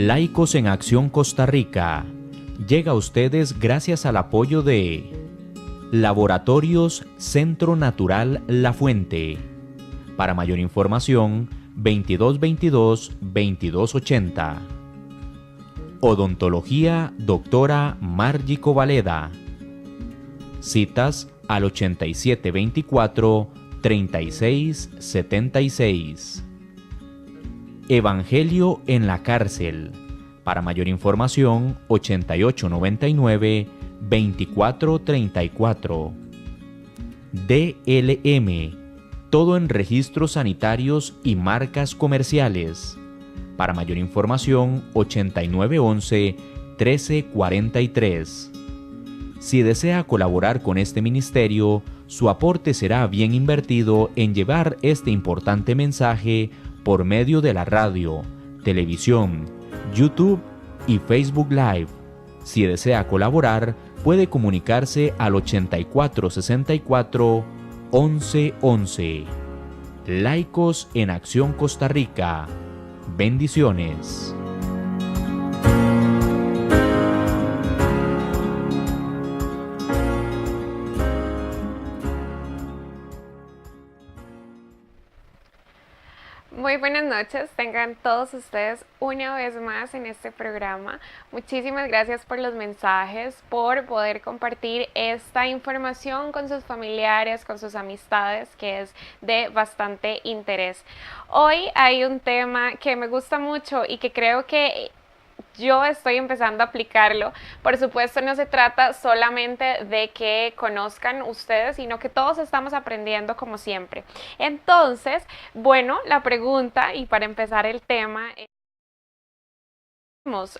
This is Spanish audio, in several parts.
Laicos en Acción Costa Rica llega a ustedes gracias al apoyo de Laboratorios Centro Natural La Fuente. Para mayor información, 2222-2280. Odontología Doctora Margie Covaleda. Citas al 8724-3676. Evangelio en la Cárcel. Para mayor información, 8899-2434. DLM. Todo en registros sanitarios y marcas comerciales. Para mayor información, 8911-1343. Si desea colaborar con este ministerio, su aporte será bien invertido en llevar este importante mensaje por medio de la radio, televisión, YouTube y Facebook Live. Si desea colaborar, puede comunicarse al 8464-1111. Laicos en Acción Costa Rica. Bendiciones. Muy buenas noches, tengan todos ustedes una vez más en este programa. Muchísimas gracias por los mensajes, por poder compartir esta información con sus familiares, con sus amistades, que es de bastante interés. Hoy hay un tema que me gusta mucho y que creo que yo estoy empezando a aplicarlo. Por supuesto, no se trata solamente de que conozcan ustedes, sino que todos estamos aprendiendo como siempre. Entonces, bueno, la pregunta, y para empezar el tema,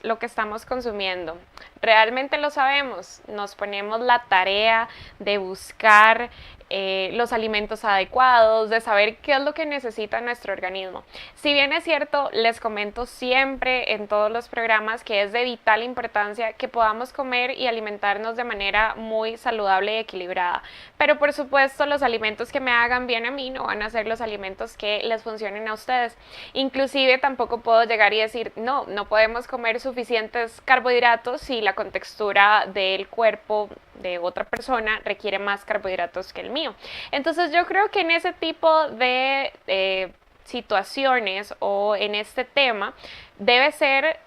lo que estamos consumiendo. ¿Realmente lo sabemos? Nos ponemos la tarea de buscar los alimentos adecuados, de saber qué es lo que necesita nuestro organismo. Si bien es cierto, les comento siempre en todos los programas que es de vital importancia que podamos comer y alimentarnos de manera muy saludable y equilibrada. Pero por supuesto, los alimentos que me hagan bien a mí no van a ser los alimentos que les funcionen a ustedes. Inclusive tampoco puedo llegar y decir, no podemos comer suficientes carbohidratos si la contextura del cuerpo de otra persona requiere más carbohidratos que el mío. Entonces yo creo que en ese tipo de situaciones o en este tema debe ser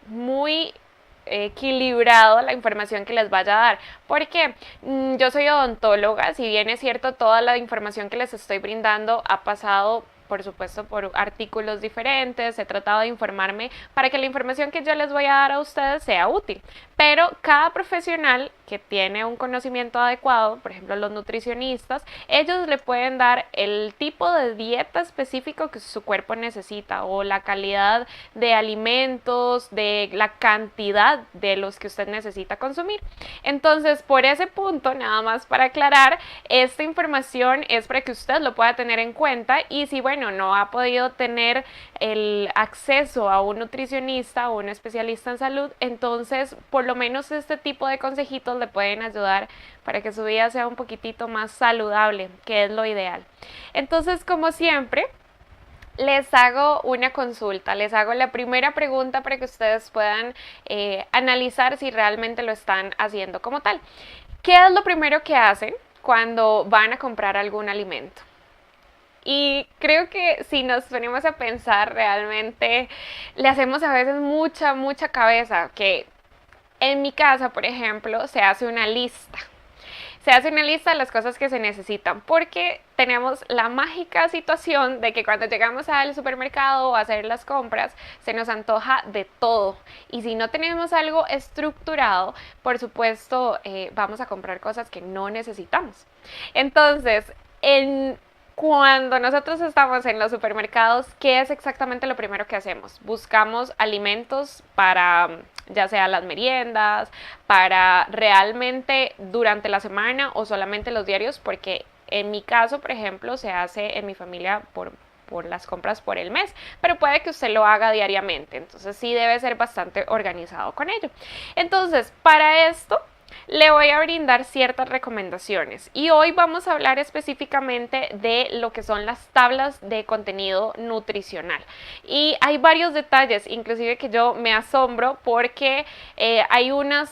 muy equilibrado la información que les vaya a dar, porque yo soy odontóloga. Si bien es cierto, toda la información que les estoy brindando ha pasado por supuesto por artículos diferentes, he tratado de informarme para que la información que yo les voy a dar a ustedes sea útil, pero cada profesional que tiene un conocimiento adecuado, por ejemplo los nutricionistas, ellos le pueden dar el tipo de dieta específico que su cuerpo necesita o la calidad de alimentos, de la cantidad de los que usted necesita consumir. Entonces, por ese punto, nada más para aclarar, esta información es para que usted lo pueda tener en cuenta, y si bueno, no ha podido tener el acceso a un nutricionista o un especialista en salud, entonces por lo menos este tipo de consejitos le pueden ayudar para que su vida sea un poquitito más saludable, que es lo ideal. Entonces, como siempre, les hago una consulta, les hago la primera pregunta para que ustedes puedan analizar si realmente lo están haciendo como tal. ¿Qué es lo primero que hacen cuando van a comprar algún alimento? Y creo que si nos ponemos a pensar, realmente le hacemos a veces mucha cabeza, que en mi casa, por ejemplo, se hace una lista. Se hace una lista de las cosas que se necesitan, porque tenemos la mágica situación de que cuando llegamos al supermercado a hacer las compras, se nos antoja de todo. Y si no tenemos algo estructurado, por supuesto, vamos a comprar cosas que no necesitamos. Entonces, cuando nosotros estamos en los supermercados, ¿qué es exactamente lo primero que hacemos? Buscamos alimentos para ya sea las meriendas, para realmente durante la semana o solamente los diarios, porque en mi caso, por ejemplo, se hace en mi familia por las compras por el mes, pero puede que usted lo haga diariamente, entonces sí debe ser bastante organizado con ello. Entonces, para esto le voy a brindar ciertas recomendaciones y hoy vamos a hablar específicamente de lo que son las tablas de contenido nutricional. Y hay varios detalles, inclusive que yo me asombro porque hay una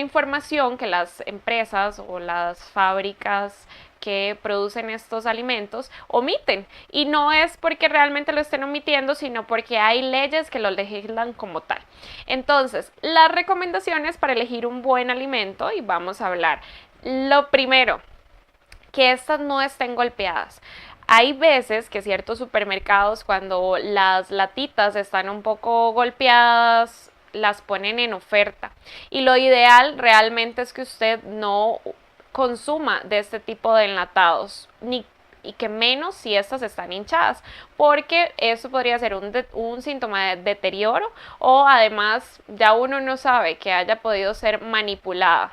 información que las empresas o las fábricas que producen estos alimentos omiten, y no es porque realmente lo estén omitiendo, sino porque hay leyes que lo legislan como tal. Entonces, las recomendaciones para elegir un buen alimento, y vamos a hablar. Lo primero, que estas no estén golpeadas. Hay veces que ciertos supermercados, cuando las latitas están un poco golpeadas, las ponen en oferta, y lo ideal realmente es que usted no consuma de este tipo de enlatados, ni y que menos si estas están hinchadas, porque eso podría ser un síntoma de deterioro, o además ya uno no sabe que haya podido ser manipulada.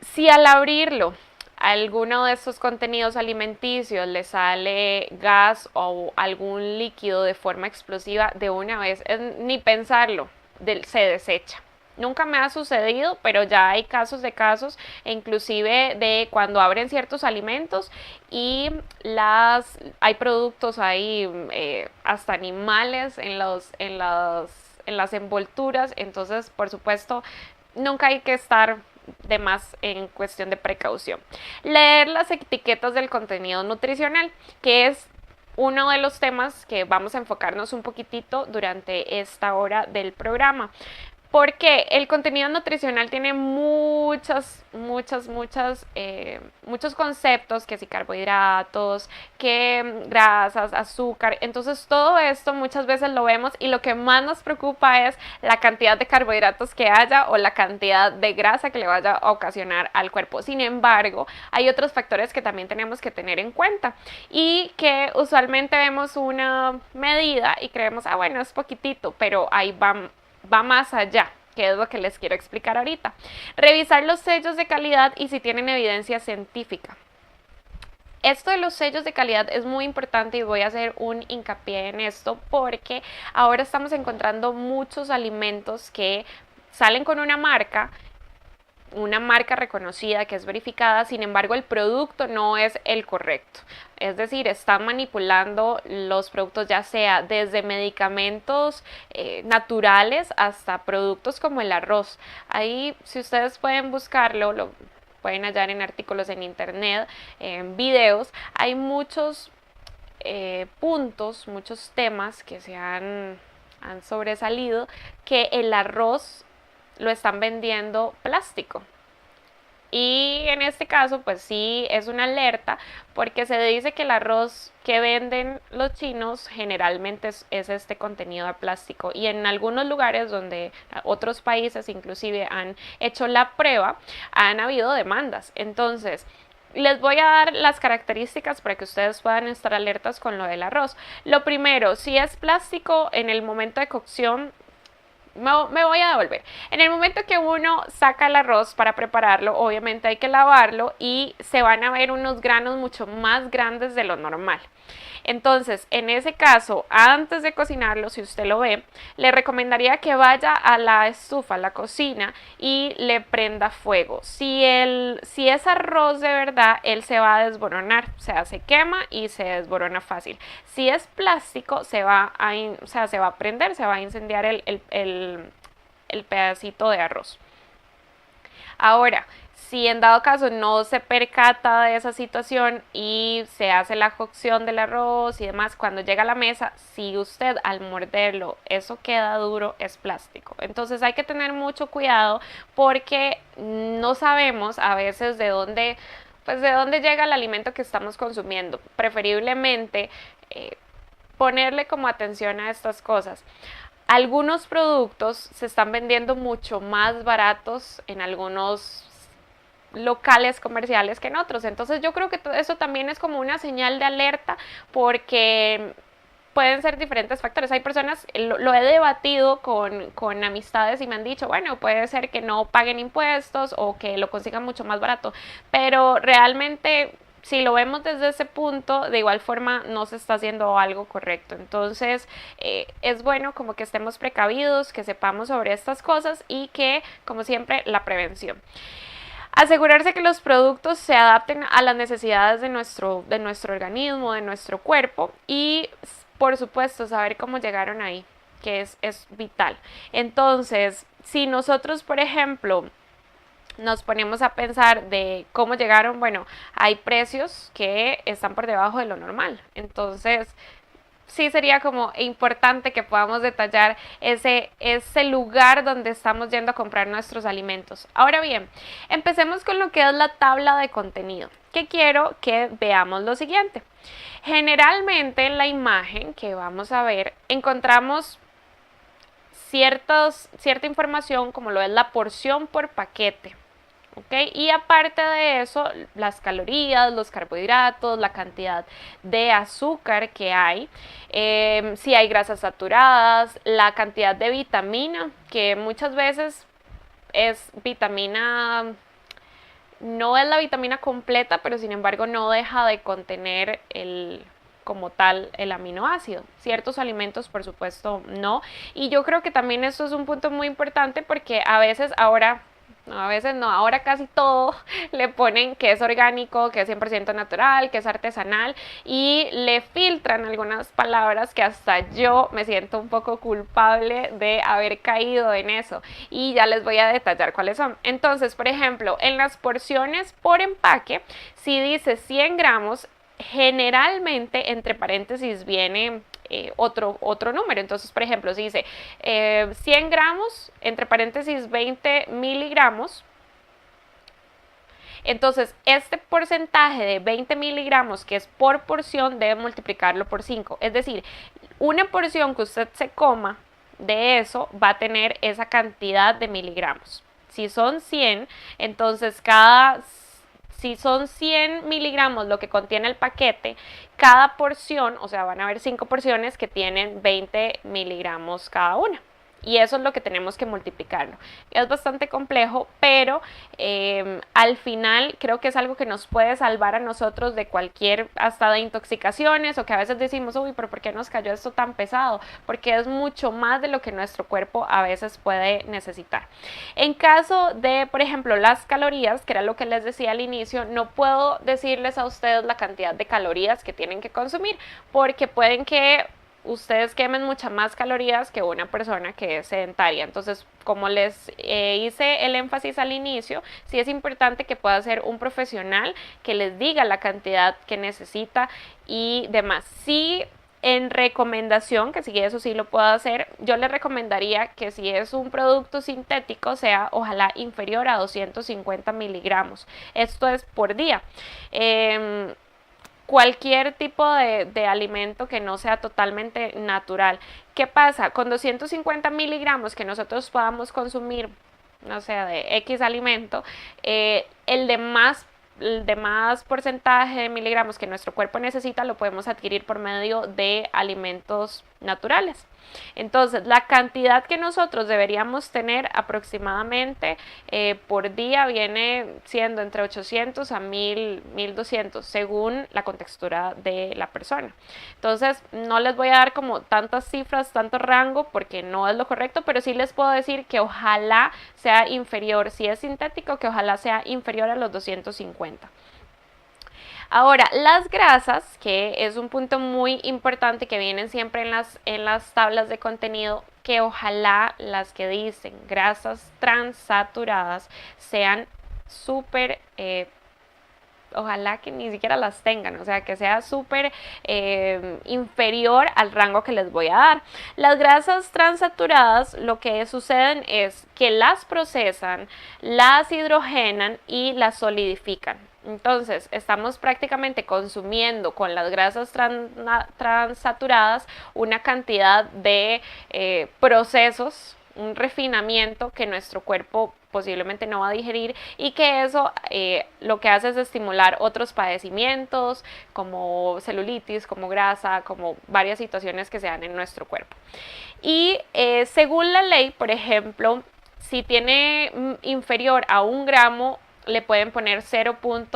Si al abrirlo alguno de estos contenidos alimenticios le sale gas o algún líquido de forma explosiva, de una vez, ni pensarlo, se desecha. Nunca me ha sucedido, pero ya hay casos de casos, e inclusive de cuando abren ciertos alimentos y hay productos ahí, hasta animales en las envolturas. Entonces, por supuesto, nunca hay que estar de más en cuestión de precaución. Leer las etiquetas del contenido nutricional, que es uno de los temas que vamos a enfocarnos un poquitito durante esta hora del programa. Porque el contenido nutricional tiene muchos conceptos, que si carbohidratos, que grasas, azúcar. Entonces todo esto muchas veces lo vemos y lo que más nos preocupa es la cantidad de carbohidratos que haya o la cantidad de grasa que le vaya a ocasionar al cuerpo. Sin embargo, hay otros factores que también tenemos que tener en cuenta y que usualmente vemos una medida y creemos, bueno, es poquitito, pero ahí va más allá, que es lo que les quiero explicar ahorita. Revisar los sellos de calidad y si tienen evidencia científica. Esto de los sellos de calidad es muy importante y voy a hacer un hincapié en esto porque ahora estamos encontrando muchos alimentos que salen con una marca reconocida, que es verificada, sin embargo el producto no es el correcto. Es decir, están manipulando los productos, ya sea desde medicamentos naturales hasta productos como el arroz. Ahí, si ustedes pueden buscarlo, lo pueden hallar en artículos en internet, en videos. Hay muchos puntos, muchos temas que se han sobresalido, que el arroz lo están vendiendo plástico. Y en este caso, pues sí es una alerta, porque se dice que el arroz que venden los chinos generalmente es este contenido de plástico. Y en algunos lugares donde otros países inclusive han hecho la prueba, han habido demandas. Entonces, les voy a dar las características para que ustedes puedan estar alertas con lo del arroz. Lo primero, si es plástico, en el momento de cocción, me voy a devolver. En el momento que uno saca el arroz para prepararlo, obviamente hay que lavarlo y se van a ver unos granos mucho más grandes de lo normal. Entonces, en ese caso, antes de cocinarlo, si usted lo ve, le recomendaría que vaya a la estufa, a la cocina, y le prenda fuego. Si es arroz de verdad, él se va a desboronar, o sea, se quema y se desborona fácil. Si es plástico, se va a prender, se va a incendiar el pedacito de arroz. Ahora, si en dado caso no se percata de esa situación y se hace la cocción del arroz y demás, cuando llega a la mesa, si usted al morderlo eso queda duro, es plástico. Entonces hay que tener mucho cuidado porque no sabemos a veces de dónde llega el alimento que estamos consumiendo. Preferiblemente ponerle como atención a estas cosas. Algunos productos se están vendiendo mucho más baratos en algunos locales comerciales que en otros. Entonces yo creo que eso también es como una señal de alerta porque pueden ser diferentes factores. Hay personas, lo he debatido con amistades y me han dicho, bueno, puede ser que no paguen impuestos o que lo consigan mucho más barato, pero realmente si lo vemos desde ese punto, de igual forma no se está haciendo algo correcto. Entonces es bueno como que estemos precavidos, que sepamos sobre estas cosas y que, como siempre, la prevención. Asegurarse que los productos se adapten a las necesidades de nuestro organismo, de nuestro cuerpo y, por supuesto, saber cómo llegaron ahí, que es vital. Entonces, si nosotros, por ejemplo, nos ponemos a pensar de cómo llegaron, bueno, hay precios que están por debajo de lo normal. Entonces, sí sería como importante que podamos detallar ese lugar donde estamos yendo a comprar nuestros alimentos. Ahora bien, empecemos con lo que es la tabla de contenido, que quiero que veamos lo siguiente. Generalmente en la imagen que vamos a ver encontramos cierta información como lo es la porción por paquete. ¿Okay? Y aparte de eso, las calorías, los carbohidratos, la cantidad de azúcar que hay, si hay grasas saturadas, la cantidad de vitamina, que muchas veces es vitamina, no es la vitamina completa, pero sin embargo no deja de contener como tal el aminoácido. Ciertos alimentos, por supuesto, no. Y yo creo que también esto es un punto muy importante porque a veces ahora casi todo le ponen que es orgánico, que es 100% natural, que es artesanal y le filtran algunas palabras que hasta yo me siento un poco culpable de haber caído en eso y ya les voy a detallar cuáles son. Entonces, por ejemplo, en las porciones por empaque, si dice 100 gramos, generalmente entre paréntesis viene otro número. Entonces, por ejemplo, si dice 100 gramos, entre paréntesis 20 miligramos, entonces este porcentaje de 20 miligramos que es por porción debe multiplicarlo por 5. Es decir, una porción que usted se coma de eso va a tener esa cantidad de miligramos. Si son 100, entonces si son 100 miligramos lo que contiene el paquete, cada porción, o sea, van a haber 5 porciones que tienen 20 miligramos cada una. Y eso es lo que tenemos que multiplicarlo. Es bastante complejo, pero al final creo que es algo que nos puede salvar a nosotros de cualquier, hasta de intoxicaciones, o que a veces decimos, uy, pero ¿por qué nos cayó esto tan pesado? Porque es mucho más de lo que nuestro cuerpo a veces puede necesitar. En caso de, por ejemplo, las calorías, que era lo que les decía al inicio, no puedo decirles a ustedes la cantidad de calorías que tienen que consumir, porque pueden que ustedes quemen muchas más calorías que una persona que es sedentaria. Entonces, como les hice el énfasis al inicio, sí es importante que pueda ser un profesional que les diga la cantidad que necesita y demás. Sí, en recomendación, que si eso sí lo puedo hacer, yo les recomendaría que si es un producto sintético sea ojalá inferior a 250 miligramos. Esto es por día. Cualquier tipo de alimento que no sea totalmente natural. ¿Qué pasa? Con 250 miligramos que nosotros podamos consumir, no sé, de X alimento, el de más porcentaje de miligramos que nuestro cuerpo necesita lo podemos adquirir por medio de alimentos naturales. Entonces, la cantidad que nosotros deberíamos tener aproximadamente por día viene siendo entre 800 a 1000, 1200 según la contextura de la persona. Entonces, no les voy a dar como tantas cifras, tanto rango, porque no es lo correcto, pero sí les puedo decir que ojalá sea inferior, si es sintético, que ojalá sea inferior a los 250. Ahora, las grasas, que es un punto muy importante que vienen siempre en las tablas de contenido, que ojalá las que dicen grasas transaturadas sean súper, ojalá que ni siquiera las tengan, o sea, que sea súper inferior al rango que les voy a dar. Las grasas transaturadas lo que suceden es que las procesan, las hidrogenan y las solidifican. Entonces, estamos prácticamente consumiendo con las grasas transaturadas una cantidad de procesos, un refinamiento que nuestro cuerpo posiblemente no va a digerir y que eso lo que hace es estimular otros padecimientos como celulitis, como grasa, como varias situaciones que se dan en nuestro cuerpo. Y según la ley, por ejemplo, si tiene inferior a 1 gramo, le pueden poner 0.08,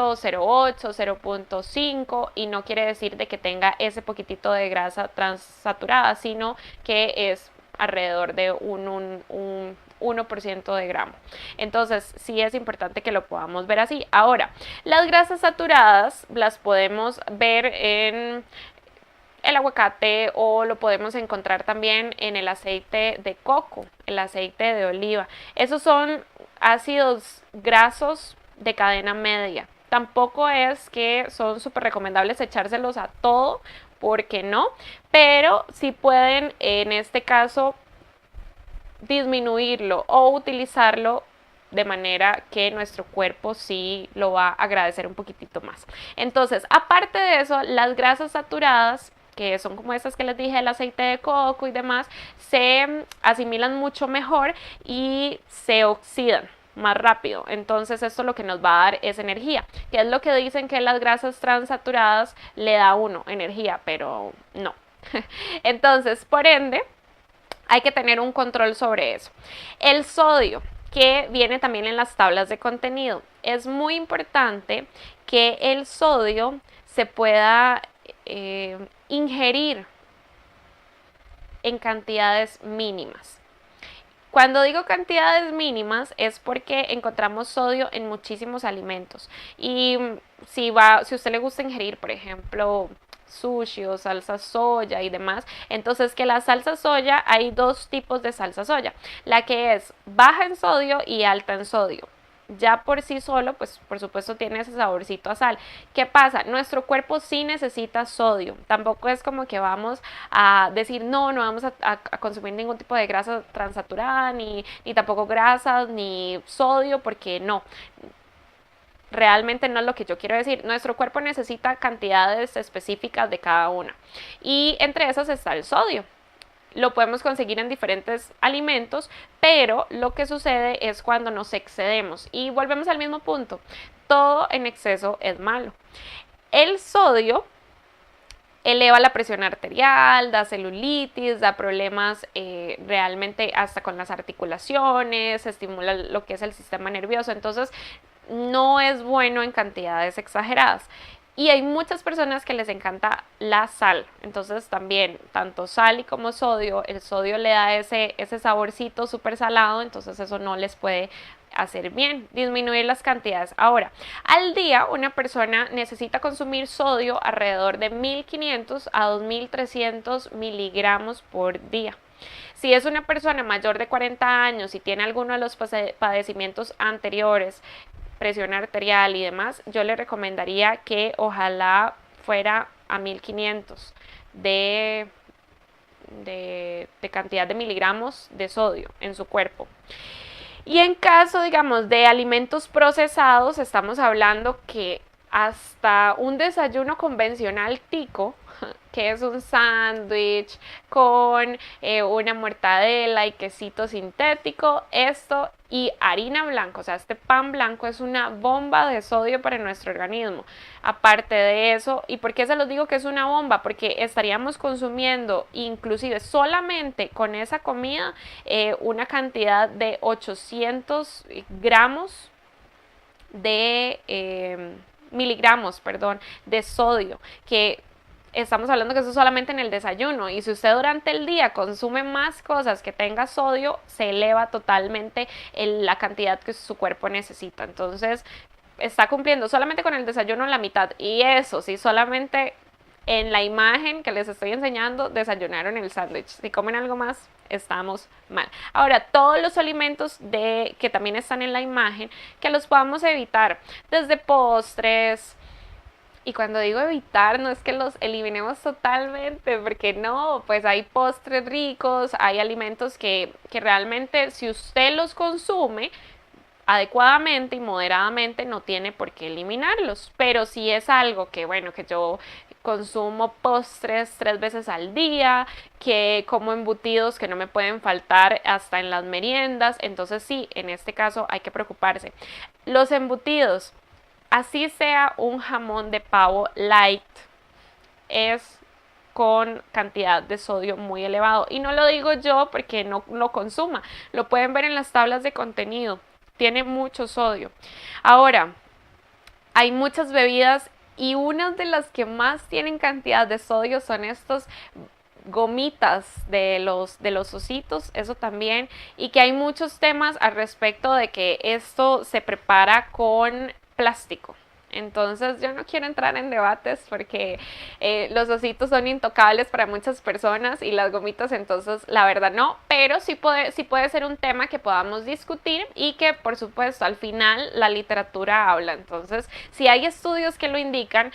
0.5 y no quiere decir de que tenga ese poquitito de grasa transsaturada, sino que es alrededor de un 1% de gramo. Entonces, sí es importante que lo podamos ver así. Ahora, las grasas saturadas las podemos ver en el aguacate o lo podemos encontrar también en el aceite de coco, el aceite de oliva. Esos son ácidos grasos de cadena media. Tampoco es que son súper recomendables echárselos a todo, porque no, pero sí pueden en este caso disminuirlo o utilizarlo de manera que nuestro cuerpo sí lo va a agradecer un poquitito más. Entonces, aparte de eso, las grasas saturadas, que son como estas que les dije, el aceite de coco y demás, se asimilan mucho mejor y se oxidan más rápido. Entonces esto lo que nos va a dar es energía, que es lo que dicen que las grasas transaturadas le da a uno energía, pero no. Entonces, por ende, hay que tener un control sobre eso. El sodio, que viene también en las tablas de contenido. Es muy importante que el sodio se pueda ingerir en cantidades mínimas. Cuando digo cantidades mínimas es porque encontramos sodio en muchísimos alimentos. Y si a usted le gusta ingerir, por ejemplo, sushi o salsa soya y demás, entonces que la salsa soya, hay dos tipos de salsa soya, la que es baja en sodio y alta en sodio. Ya por sí solo, pues por supuesto tiene ese saborcito a sal. ¿Qué pasa? Nuestro cuerpo sí necesita sodio. Tampoco es como que vamos a decir no vamos a consumir ningún tipo de grasa transaturada, ni tampoco grasas, ni sodio, porque no. Realmente no es lo que yo quiero decir. Nuestro cuerpo necesita cantidades específicas de cada una. Y entre esas está el sodio. Lo podemos conseguir en diferentes alimentos, pero lo que sucede es cuando nos excedemos. Y volvemos al mismo punto. Todo en exceso es malo. El sodio eleva la presión arterial, da celulitis, da problemas realmente hasta con las articulaciones, estimula lo que es el sistema nervioso. Entonces, no es bueno en cantidades exageradas. Y hay muchas personas que les encanta la sal. Entonces también, tanto sal y como sodio, el sodio le da ese saborcito súper salado, entonces eso no les puede hacer bien, disminuir las cantidades. Ahora, al día una persona necesita consumir sodio alrededor de 1500 a 2300 miligramos por día. Si es una persona mayor de 40 años y tiene alguno de los padecimientos anteriores, presión arterial y demás, yo le recomendaría que ojalá fuera a 1500 de cantidad de miligramos de sodio en su cuerpo. Y en caso, digamos, de alimentos procesados, estamos hablando que hasta un desayuno convencional tico, que es un sándwich con una mortadela y quesito sintético, esto y harina blanca, o sea, este pan blanco es una bomba de sodio para nuestro organismo. Aparte de eso, ¿y por qué se los digo que es una bomba? Porque estaríamos consumiendo inclusive solamente con esa comida una cantidad de 800 gramos de miligramos, perdón, de sodio, que estamos hablando que eso solamente en el desayuno, y si usted durante el día consume más cosas que tenga sodio, se eleva totalmente la cantidad que su cuerpo necesita. Entonces está cumpliendo solamente con el desayuno la mitad, y eso sí, solamente en la imagen que les estoy enseñando desayunaron el sándwich. Si comen algo más, estamos mal. Ahora, todos los alimentos que también están en la imagen, que los podamos evitar, desde postres. Y cuando digo evitar, no es que los eliminemos totalmente, porque no, pues hay postres ricos, hay alimentos que realmente si usted los consume adecuadamente y moderadamente no tiene por qué eliminarlos. Pero si es algo que, bueno, que yo consumo postres 3 veces al día, que como embutidos que no me pueden faltar hasta en las meriendas, entonces sí, en este caso hay que preocuparse. Los embutidos, así sea un jamón de pavo light, es con cantidad de sodio muy elevado. Y no lo digo yo porque no lo consuma. Lo pueden ver en las tablas de contenido. tiene mucho sodio. Ahora, hay muchas bebidas y una de las que más tienen cantidad de sodio son estos gomitas de los ositos, eso también, y que hay muchos temas al respecto de que esto se prepara con plástico. Entonces yo no quiero entrar en debates porque los ositos son intocables para muchas personas y las gomitas entonces la verdad no, pero sí puede ser un tema que podamos discutir y que por supuesto al final la literatura habla. Entonces si hay estudios que lo indican,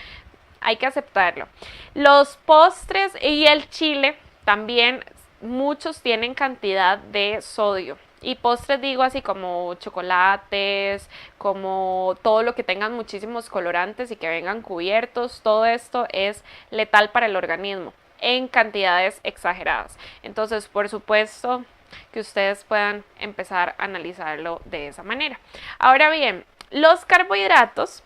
hay que aceptarlo. Los postres y el chile también muchos tienen cantidad de sodio. Y postres digo así como chocolates, como todo lo que tengan muchísimos colorantes y que vengan cubiertos, todo esto es letal para el organismo en cantidades exageradas. Entonces, por supuesto, que ustedes puedan empezar a analizarlo de esa manera. Ahora bien, los carbohidratos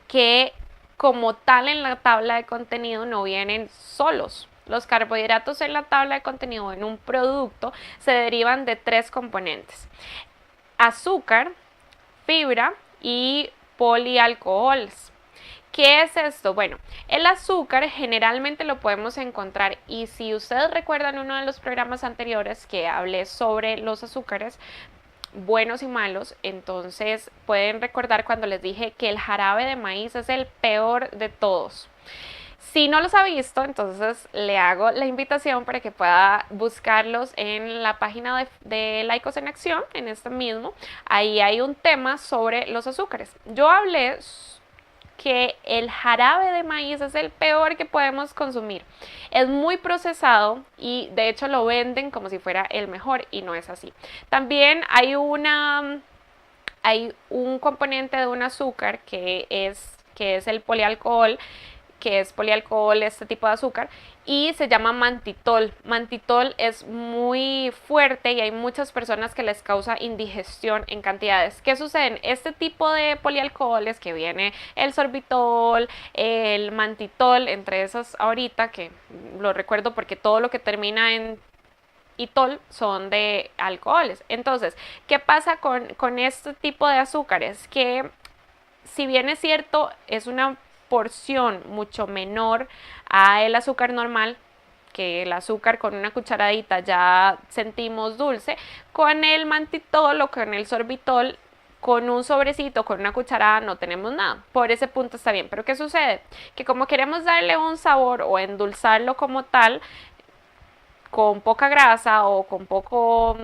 que como tal en la tabla de contenido no vienen solos. Los carbohidratos en la tabla de contenido en un producto se derivan de 3 componentes: azúcar, fibra y polialcoholes. ¿Qué es esto? Bueno, el azúcar generalmente lo podemos encontrar, y si ustedes recuerdan uno de los programas anteriores que hablé sobre los azúcares buenos y malos, entonces pueden recordar cuando les dije que el jarabe de maíz es el peor de todos. Si no los ha visto, entonces le hago la invitación para que pueda buscarlos en la página de Laicos en Acción, en este mismo. Ahí hay un tema sobre los azúcares. Yo hablé que el jarabe de maíz es el peor que podemos consumir. Es muy procesado y de hecho lo venden como si fuera el mejor y no es así. También hay un componente de un azúcar que es el polialcohol, que es polialcohol, este tipo de azúcar, y se llama mantitol. Mantitol es muy fuerte y hay muchas personas que les causa indigestión en cantidades. ¿Qué sucede? Este tipo de polialcoholes que viene el sorbitol, el mantitol, entre esos ahorita, que lo recuerdo porque todo lo que termina en itol son de alcoholes. Entonces, ¿qué pasa con este tipo de azúcares? Que si bien es cierto, es una porción mucho menor a el azúcar normal, que el azúcar con una cucharadita ya sentimos dulce, con el mantitol o con el sorbitol, con un sobrecito, con una cucharada no tenemos nada. Por ese punto está bien. Pero ¿qué sucede? Que como queremos darle un sabor o endulzarlo como tal, con poca grasa o con poco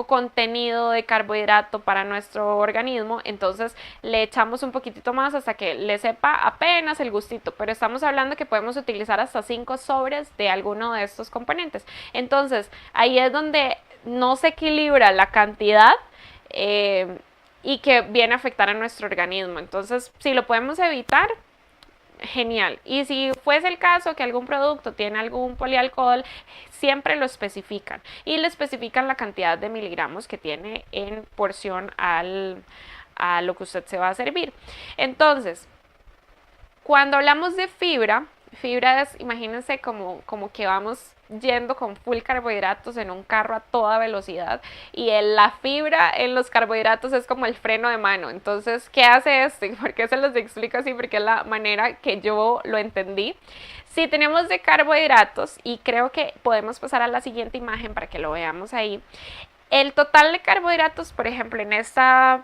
contenido de carbohidrato para nuestro organismo, entonces le echamos un poquitito más hasta que le sepa apenas el gustito, pero estamos hablando que podemos utilizar hasta 5 sobres de alguno de estos componentes. Entonces ahí es donde no se equilibra la cantidad y que viene a afectar a nuestro organismo. Entonces, si lo podemos evitar, genial. Y si fuese el caso que algún producto tiene algún polialcohol, siempre lo especifican y le especifican la cantidad de miligramos que tiene en porción a lo que usted se va a servir. Entonces, cuando hablamos de fibra es, imagínense como que vamos yendo con full carbohidratos en un carro a toda velocidad, y la fibra en los carbohidratos es como el freno de mano. Entonces, ¿qué hace esto? ¿Por qué se los explico así? Porque es la manera que yo lo entendí. Si tenemos de carbohidratos, y creo que podemos pasar a la siguiente imagen para que lo veamos ahí, el total de carbohidratos, por ejemplo, en esta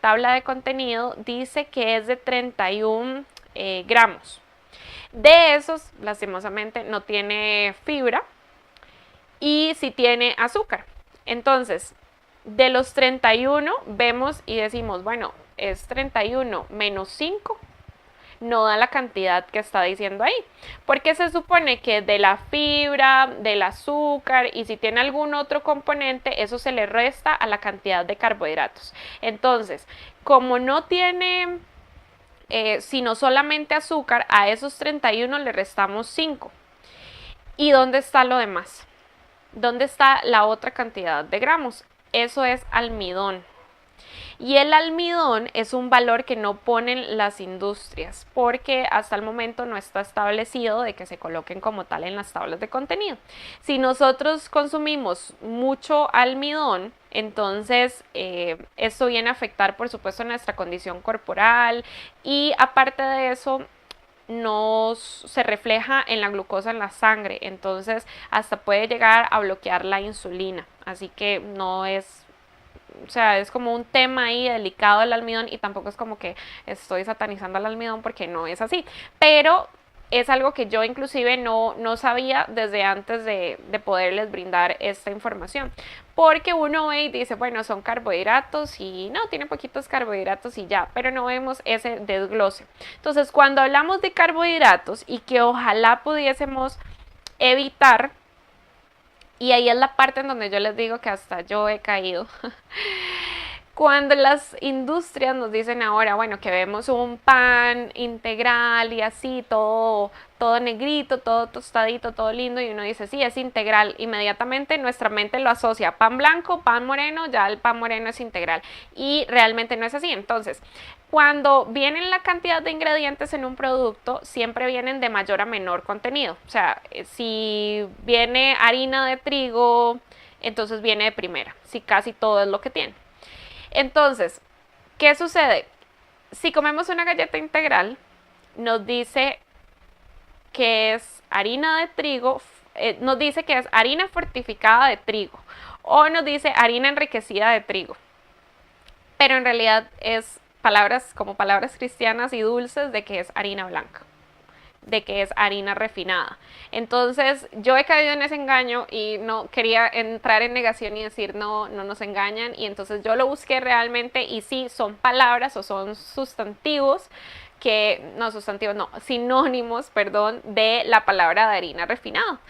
tabla de contenido dice que es de 31 gramos. De esos, lastimosamente, no tiene fibra y sí tiene azúcar. Entonces, de los 31 vemos y decimos, bueno, es 31 menos 5, no da la cantidad que está diciendo ahí, porque se supone que de la fibra, del azúcar y si tiene algún otro componente, eso se le resta a la cantidad de carbohidratos. Entonces, como no tiene sino solamente azúcar, a esos 31 le restamos 5. ¿Y dónde está lo demás? ¿Dónde está la otra cantidad de gramos? Eso es almidón. Y el almidón es un valor que no ponen las industrias porque hasta el momento no está establecido de que se coloquen como tal en las tablas de contenido. Si nosotros consumimos mucho almidón, entonces esto viene a afectar por supuesto nuestra condición corporal y aparte de eso se refleja en la glucosa en la sangre, entonces hasta puede llegar a bloquear la insulina, así que no es, o sea, es como un tema ahí delicado el almidón y tampoco es como que estoy satanizando al almidón porque no es así, pero es algo que yo inclusive no sabía desde antes de poderles brindar esta información. Porque uno ve y dice, bueno, son carbohidratos y no, tiene poquitos carbohidratos y ya, pero no vemos ese desglose. Entonces, cuando hablamos de carbohidratos y que ojalá pudiésemos evitar, y ahí es la parte en donde yo les digo que hasta yo he caído. Cuando las industrias nos dicen ahora, bueno, que vemos un pan integral y así, todo negrito, todo tostadito, todo lindo, y uno dice, sí, es integral, inmediatamente nuestra mente lo asocia, pan blanco, pan moreno, ya el pan moreno es integral, y realmente no es así. Entonces, cuando vienen la cantidad de ingredientes en un producto, siempre vienen de mayor a menor contenido. O sea, si viene harina de trigo, entonces viene de primera, si casi todo es lo que tiene. Entonces, ¿qué sucede? Si comemos una galleta integral, nos dice que es harina de trigo, nos dice que es harina fortificada de trigo o nos dice harina enriquecida de trigo. Pero en realidad es palabras como palabras cristianas y dulces de que es harina blanca, de que es harina refinada. Entonces yo he caído en ese engaño y no quería entrar en negación y decir no nos engañan, y entonces yo lo busqué realmente y sí, son palabras o son sustantivos sinónimos, perdón, de la palabra de harina refinada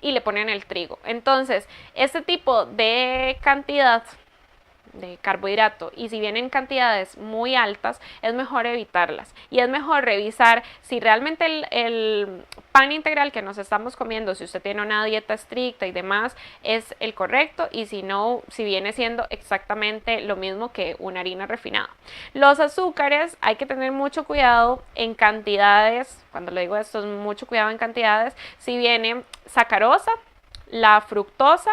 y le ponen el trigo. Entonces este tipo de cantidad de carbohidrato y si vienen cantidades muy altas es mejor evitarlas y es mejor revisar si realmente el pan integral que nos estamos comiendo, si usted tiene una dieta estricta y demás, es el correcto, y si no, si viene siendo exactamente lo mismo que una harina refinada. Los azúcares hay que tener mucho cuidado en cantidades, cuando le digo esto es mucho cuidado en cantidades, si viene sacarosa, la fructosa,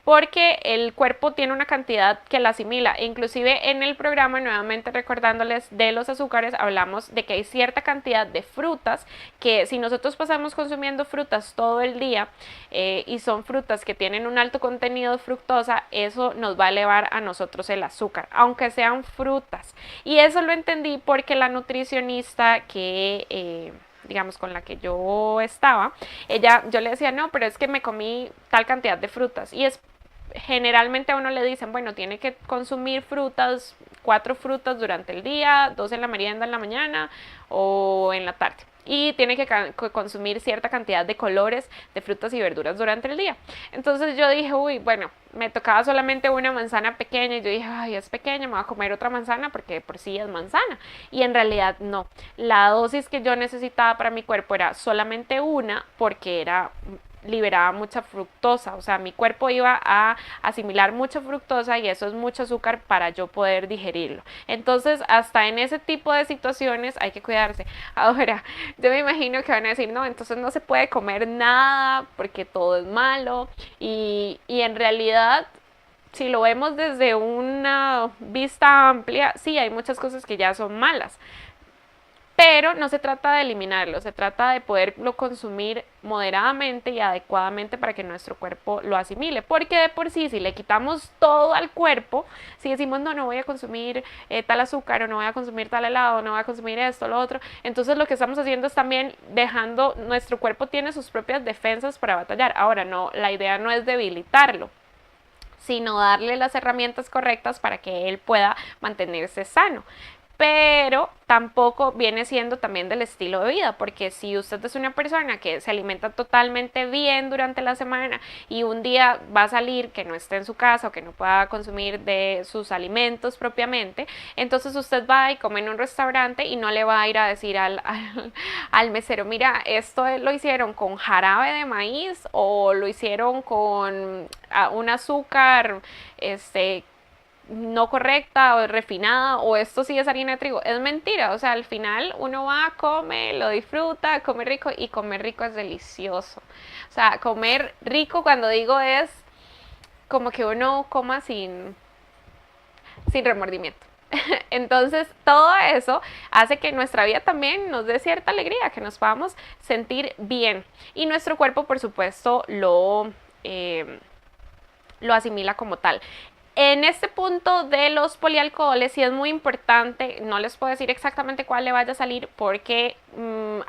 porque el cuerpo tiene una cantidad que la asimila. Inclusive en el programa, nuevamente recordándoles de los azúcares, hablamos de que hay cierta cantidad de frutas que si nosotros pasamos consumiendo frutas todo el día y son frutas que tienen un alto contenido de fructosa, eso nos va a elevar a nosotros el azúcar, aunque sean frutas. Y eso lo entendí porque la nutricionista que digamos con la que yo estaba, yo le decía, no, pero es que me comí tal cantidad de frutas, y es generalmente a uno le dicen, bueno, tiene que consumir frutas, 4 frutas durante el día, 2 en la merienda en la mañana o en la tarde, y tiene que consumir cierta cantidad de colores de frutas y verduras durante el día. Entonces yo dije, uy, bueno, me tocaba solamente una manzana pequeña, y yo dije, ay, es pequeña, me voy a comer otra manzana porque por sí es manzana, y en realidad no, la dosis que yo necesitaba para mi cuerpo era solamente una, porque liberaba mucha fructosa, o sea, mi cuerpo iba a asimilar mucha fructosa y eso es mucho azúcar para yo poder digerirlo. Entonces, hasta en ese tipo de situaciones hay que cuidarse. Ahora, yo me imagino que van a decir, no, entonces no se puede comer nada porque todo es malo, y en realidad, si lo vemos desde una vista amplia, sí, hay muchas cosas que ya son malas, pero no se trata de eliminarlo, se trata de poderlo consumir moderadamente y adecuadamente para que nuestro cuerpo lo asimile, porque de por sí, si le quitamos todo al cuerpo, si decimos no voy a consumir tal azúcar, o no voy a consumir tal helado, no voy a consumir esto, lo otro, entonces lo que estamos haciendo es también dejando, nuestro cuerpo tiene sus propias defensas para batallar. Ahora no, la idea no es debilitarlo, sino darle las herramientas correctas para que él pueda mantenerse sano. Pero tampoco viene siendo también del estilo de vida, porque si usted es una persona que se alimenta totalmente bien durante la semana y un día va a salir que no esté en su casa o que no pueda consumir de sus alimentos propiamente, entonces usted va y come en un restaurante y no le va a ir a decir al mesero, mira, esto lo hicieron con jarabe de maíz o lo hicieron con un azúcar no correcta o refinada o esto sí es harina de trigo. Es mentira, o sea, al final uno va, come, lo disfruta, come rico y comer rico es delicioso. O sea, comer rico cuando digo es como que uno coma sin remordimiento. Entonces, todo eso hace que nuestra vida también nos dé cierta alegría, que nos podamos sentir bien. Y nuestro cuerpo, por supuesto, lo asimila como tal. En este punto de los polialcoholes sí es muy importante, no les puedo decir exactamente cuál le vaya a salir porque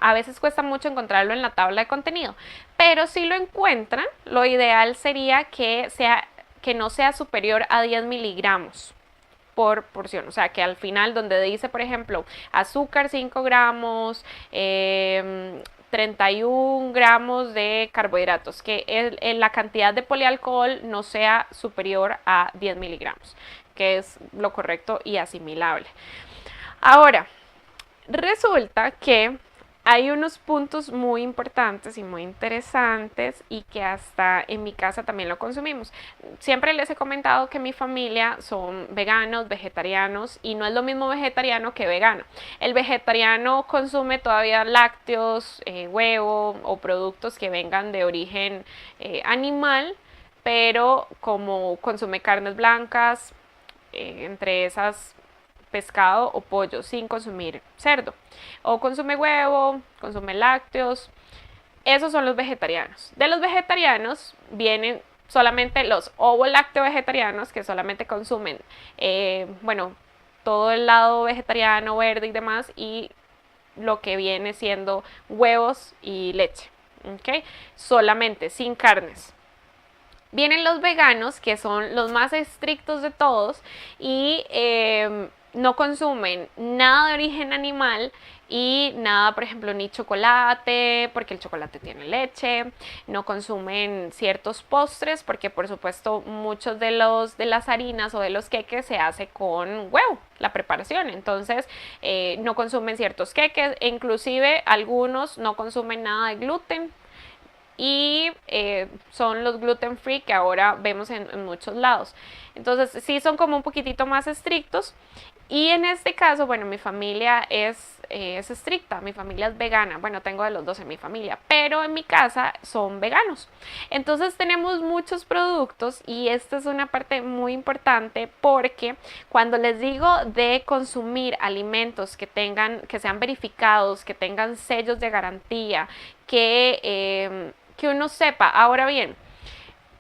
a veces cuesta mucho encontrarlo en la tabla de contenido, pero si lo encuentran, lo ideal sería que no sea superior a 10 miligramos por porción, o sea que al final donde dice por ejemplo azúcar 5 gramos, 31 gramos de carbohidratos, que la cantidad de polialcohol no sea superior a 10 miligramos, que es lo correcto y asimilable. Ahora, resulta que hay unos puntos muy importantes y muy interesantes y que hasta en mi casa también lo consumimos. Siempre les he comentado que mi familia son veganos, vegetarianos y no es lo mismo vegetariano que vegano. El vegetariano consume todavía lácteos, huevo o productos que vengan de origen animal, pero como consume carnes blancas, entre esas pescado o pollo sin consumir cerdo. O consume huevo, consume lácteos. Esos son los vegetarianos. De los vegetarianos vienen solamente los ovo-lácteo vegetarianos que solamente consumen, todo el lado vegetariano, verde y demás, y lo que viene siendo huevos y leche. ¿Okay? Solamente, sin carnes. Vienen los veganos, que son los más estrictos de todos y no consumen nada de origen animal y nada, por ejemplo, ni chocolate, porque el chocolate tiene leche, no consumen ciertos postres, porque por supuesto muchos de las harinas o de los queques se hace con huevo, la preparación, entonces no consumen ciertos queques, e inclusive algunos no consumen nada de gluten, y son los gluten free que ahora vemos en muchos lados. Entonces sí son como un poquitito más estrictos y en este caso, bueno, mi familia es estricta, mi familia es vegana, bueno, tengo de los dos en mi familia, pero en mi casa son veganos. Entonces tenemos muchos productos y esta es una parte muy importante porque cuando les digo de consumir alimentos que sean verificados, que tengan sellos de garantía, que uno sepa. Ahora bien,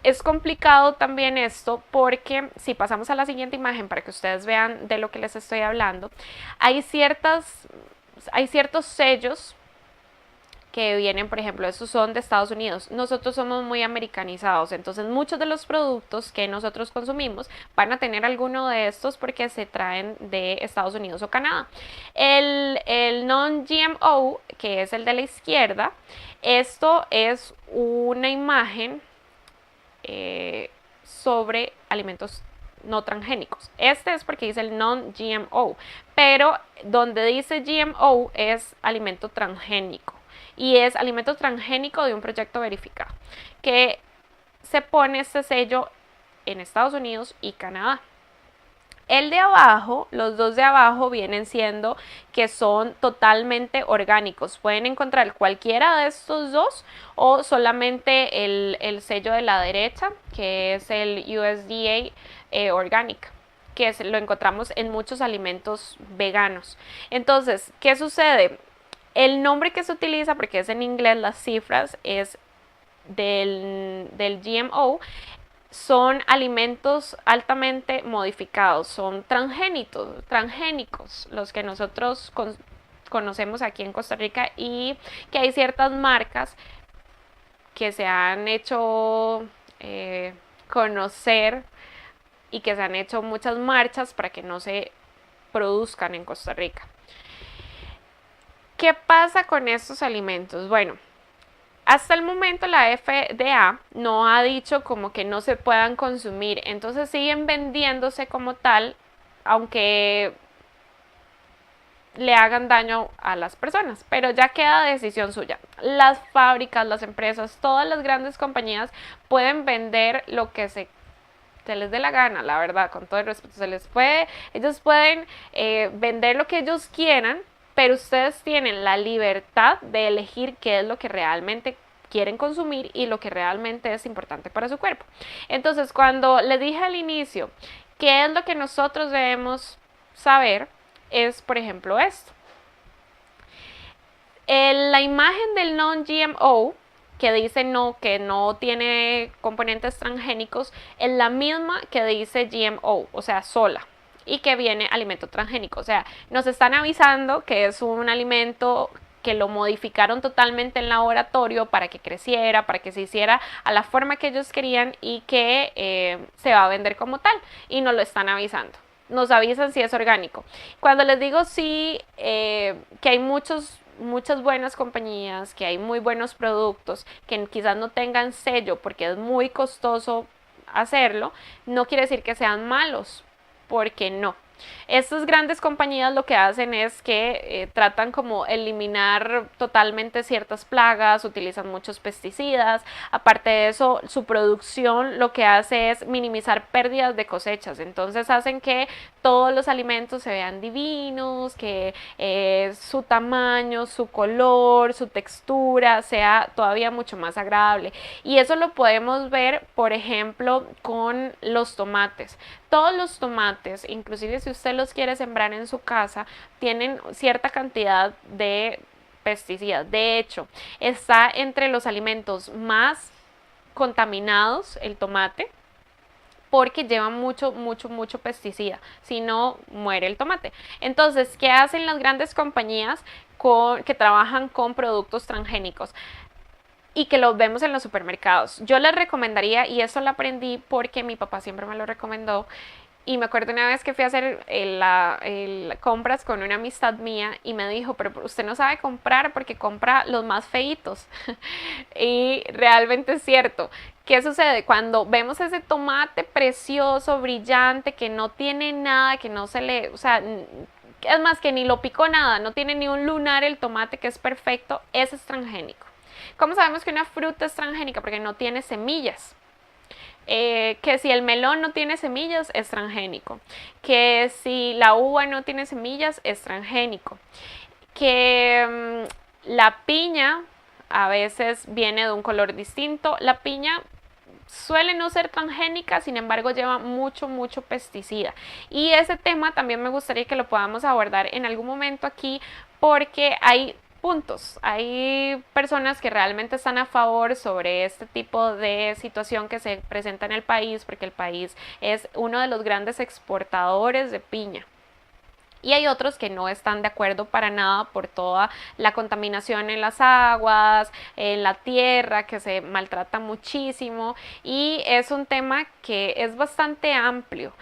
es complicado también esto porque si pasamos a la siguiente imagen para que ustedes vean de lo que les estoy hablando, hay ciertos sellos que vienen, por ejemplo, estos son de Estados Unidos. Nosotros somos muy americanizados, entonces muchos de los productos que nosotros consumimos van a tener alguno de estos porque se traen de Estados Unidos o Canadá. El non-GMO, que es el de la izquierda, esto es una imagen sobre alimentos no transgénicos. Este es porque dice el non-GMO, pero donde dice GMO es alimento transgénico y es alimento transgénico de un proyecto verificado que se pone este sello en Estados Unidos y Canadá. El de abajo, los dos de abajo vienen siendo que son totalmente orgánicos. Pueden encontrar cualquiera de estos dos o solamente el sello de la derecha, que es el USDA Organic, que lo encontramos en muchos alimentos veganos. Entonces, ¿qué sucede? El nombre que se utiliza, porque es en inglés, las cifras, es del GMO. Son alimentos altamente modificados, son transgénicos, los que nosotros conocemos aquí en Costa Rica, y que hay ciertas marcas que se han hecho conocer y que se han hecho muchas marchas para que no se produzcan en Costa Rica. ¿Qué pasa con estos alimentos? Bueno, hasta el momento la FDA no ha dicho como que no se puedan consumir, entonces siguen vendiéndose como tal, aunque le hagan daño a las personas, pero ya queda decisión suya. Las fábricas, las empresas, todas las grandes compañías pueden vender lo que se se les dé la gana, la verdad, con todo el respeto, ellos pueden vender lo que ellos quieran, pero ustedes tienen la libertad de elegir qué es lo que realmente quieren consumir y lo que realmente es importante para su cuerpo. Entonces, cuando les dije al inicio qué es lo que nosotros debemos saber, es por ejemplo esto. La imagen del non-GMO, que dice que no tiene componentes transgénicos, es la misma que dice GMO, o sea, sola, y que viene alimento transgénico. O sea, nos están avisando que es un alimento que lo modificaron totalmente en laboratorio para que creciera, para que se hiciera a la forma que ellos querían y que se va a vender como tal, y nos lo están avisando. Nos avisan si es orgánico. Cuando les digo sí, que hay muchas buenas compañías, que hay muy buenos productos, que quizás no tengan sello porque es muy costoso hacerlo, no quiere decir que sean malos, porque no. Estas grandes compañías lo que hacen es que tratan como eliminar totalmente ciertas plagas, utilizan muchos pesticidas, aparte de eso su producción lo que hace es minimizar pérdidas de cosechas, entonces hacen que todos los alimentos se vean divinos, que su tamaño, su color, su textura sea todavía mucho más agradable, y eso lo podemos ver por ejemplo con los tomates. Todos los tomates, inclusive si usted los quiere sembrar en su casa, tienen cierta cantidad de pesticidas. De hecho, está entre los alimentos más contaminados el tomate, porque lleva mucho pesticida, si no muere el tomate. Entonces, ¿qué hacen las grandes compañías que trabajan con productos transgénicos y que los vemos en los supermercados? Yo les recomendaría, y eso lo aprendí porque mi papá siempre me lo recomendó, y me acuerdo una vez que fui a hacer compras con una amistad mía y me dijo, pero usted no sabe comprar porque compra los más feitos. Y realmente es cierto. ¿Qué sucede? Cuando vemos ese tomate precioso, brillante, que no tiene nada, que no se le... O sea, es más, que ni lo picó nada, no tiene ni un lunar el tomate, que es perfecto, ese es transgénico. ¿Cómo sabemos que una fruta es transgénica? Porque no tiene semillas. Que si el melón no tiene semillas es transgénico, que si la uva no tiene semillas es transgénico, que la piña a veces viene de un color distinto. La piña suele no ser transgénica, sin embargo lleva mucho pesticida, y ese tema también me gustaría que lo podamos abordar en algún momento aquí, porque hay puntos. Hay personas que realmente están a favor sobre este tipo de situación que se presenta en el país, porque el país es uno de los grandes exportadores de piña. Y hay otros que no están de acuerdo para nada por toda la contaminación en las aguas, en la tierra, que se maltrata muchísimo, y es un tema que es bastante amplio.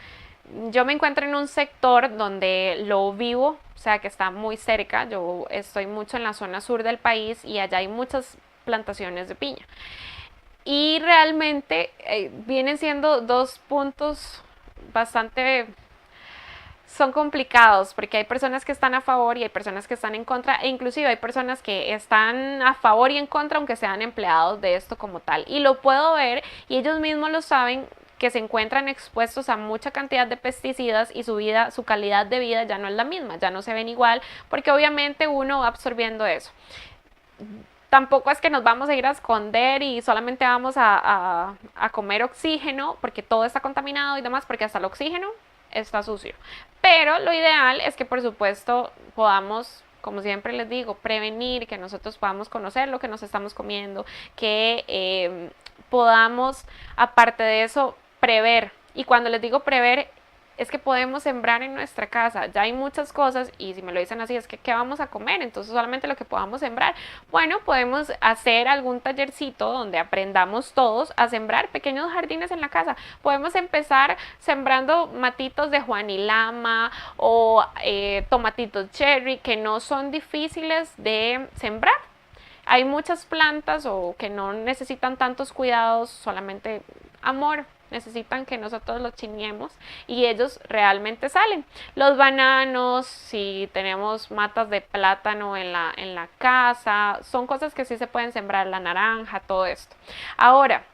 Yo me encuentro en un sector donde lo vivo, o sea que está muy cerca. Yo estoy mucho en la zona sur del país y allá hay muchas plantaciones de piña. Y realmente vienen siendo dos puntos bastante... Son complicados porque hay personas que están a favor y hay personas que están en contra, e inclusive hay personas que están a favor y en contra aunque sean empleados de esto como tal. Y lo puedo ver y ellos mismos lo saben, que se encuentran expuestos a mucha cantidad de pesticidas y su calidad de vida ya no es la misma, ya no se ven igual, porque obviamente uno va absorbiendo eso. Tampoco es que nos vamos a ir a esconder y solamente vamos a comer oxígeno, porque todo está contaminado y demás, porque hasta el oxígeno está sucio. Pero lo ideal es que por supuesto podamos, como siempre les digo, prevenir, que nosotros podamos conocer lo que nos estamos comiendo, que podamos, aparte de eso, prever. Y cuando les digo prever, es que podemos sembrar en nuestra casa. Ya hay muchas cosas, y si me lo dicen así, es que ¿qué vamos a comer? Entonces solamente lo que podamos sembrar. Bueno, podemos hacer algún tallercito donde aprendamos todos a sembrar pequeños jardines en la casa. Podemos empezar sembrando matitos de juanilama o tomatitos cherry, que no son difíciles de sembrar. Hay muchas plantas o que no necesitan tantos cuidados, solamente amor. Necesitan que nosotros los chiniemos y ellos realmente salen. Los bananos, si tenemos matas de plátano en la casa, son cosas que sí se pueden sembrar, la naranja, todo esto. Ahora,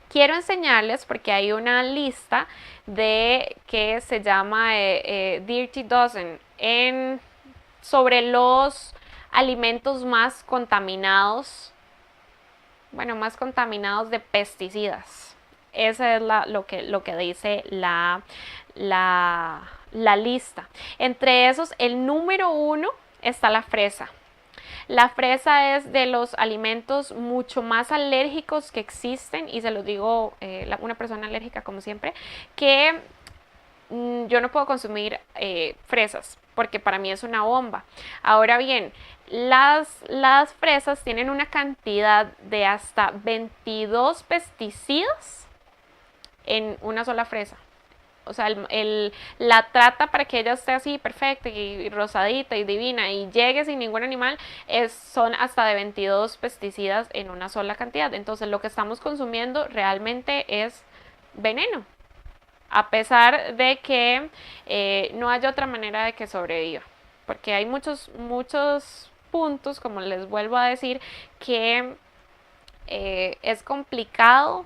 Quiero enseñarles porque hay una lista que se llama Dirty Dozen sobre los alimentos más contaminados, más contaminados de pesticidas. Esa es lo que dice la lista. Entre esos, el número 1 está la fresa. La fresa es de los alimentos mucho más alérgicos que existen, y se los digo una persona alérgica como siempre, que yo no puedo consumir fresas porque para mí es una bomba. Ahora bien, las fresas tienen una cantidad de hasta 22 pesticidas en una sola fresa. O sea, la trata para que ella esté así perfecta y rosadita y divina y llegue sin ningún animal son hasta de 22 pesticidas en una sola cantidad. Entonces lo que estamos consumiendo realmente es veneno, a pesar de que no haya otra manera de que sobreviva. Porque hay muchos puntos, como les vuelvo a decir, que es complicado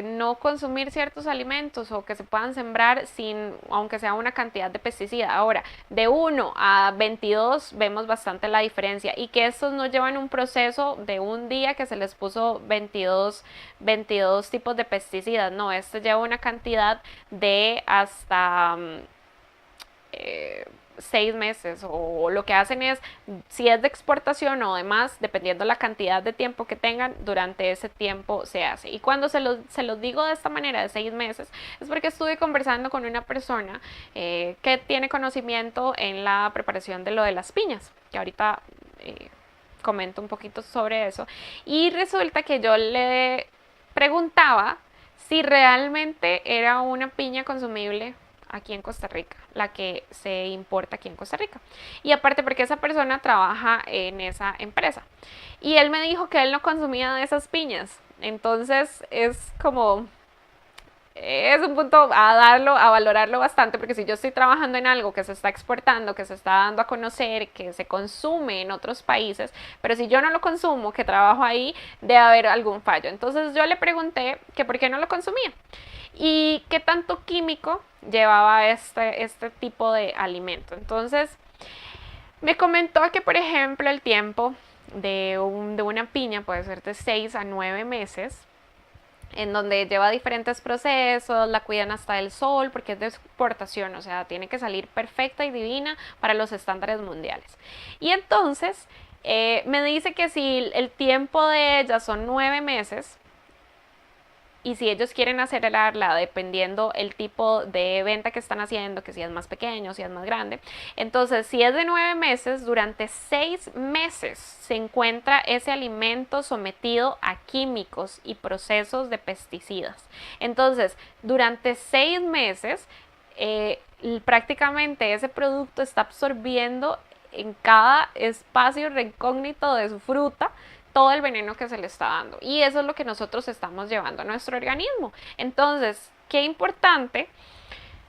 no consumir ciertos alimentos o que se puedan sembrar aunque sea una cantidad de pesticida. Ahora, de 1 a 22 vemos bastante la diferencia, y que estos no llevan un proceso de un día que se les puso 22 tipos de pesticidas. No, este lleva una cantidad de hasta 6 meses, o lo que hacen es, si es de exportación o demás, dependiendo la cantidad de tiempo que tengan, durante ese tiempo se hace. Y cuando se los digo de esta manera, de 6 meses, es porque estuve conversando con una persona que tiene conocimiento en la preparación de lo de las piñas, que ahorita comento un poquito sobre eso, y resulta que yo le preguntaba si realmente era una piña consumible aquí en Costa Rica, la que se importa aquí en Costa Rica. Y aparte porque esa persona trabaja en esa empresa. Y él me dijo que él no consumía de esas piñas. Entonces es un punto a valorarlo bastante, porque si yo estoy trabajando en algo que se está exportando, que se está dando a conocer, que se consume en otros países, pero si yo no lo consumo, que trabajo ahí, debe haber algún fallo. Entonces yo le pregunté que por qué no lo consumía y qué tanto químico llevaba este tipo de alimento. Entonces me comentó que, por ejemplo, el tiempo de una piña puede ser de 6 a 9 meses, en donde lleva diferentes procesos, la cuidan hasta el sol porque es de exportación, o sea, tiene que salir perfecta y divina para los estándares mundiales. Y entonces me dice que si el tiempo de ella son 9 meses, y si ellos quieren acelerarla dependiendo el tipo de venta que están haciendo, que si es más pequeño, si es más grande, entonces si es de 9 meses, durante 6 meses se encuentra ese alimento sometido a químicos y procesos de pesticidas. Entonces, durante 6 meses, prácticamente ese producto está absorbiendo en cada espacio recógnito de su fruta todo el veneno que se le está dando, y eso es lo que nosotros estamos llevando a nuestro organismo. Entonces, qué importante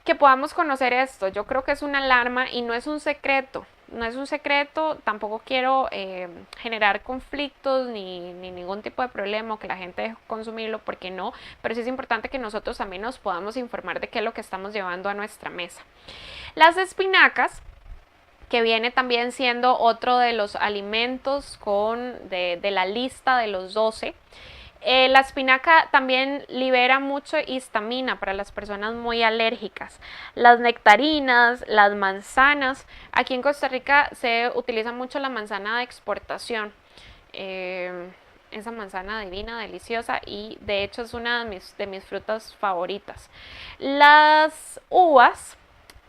que podamos conocer esto. Yo creo que es una alarma y no es un secreto. No es un secreto, tampoco quiero generar conflictos ni ningún tipo de problema o que la gente deje consumirlo, porque no, pero sí es importante que nosotros también nos podamos informar de qué es lo que estamos llevando a nuestra mesa. Las espinacas, que viene también siendo otro de los alimentos de la lista de los 12. La espinaca también libera mucho histamina para las personas muy alérgicas. Las nectarinas, las manzanas. Aquí en Costa Rica se utiliza mucho la manzana de exportación. Esa manzana divina, deliciosa, y de hecho es una de mis frutas favoritas. Las uvas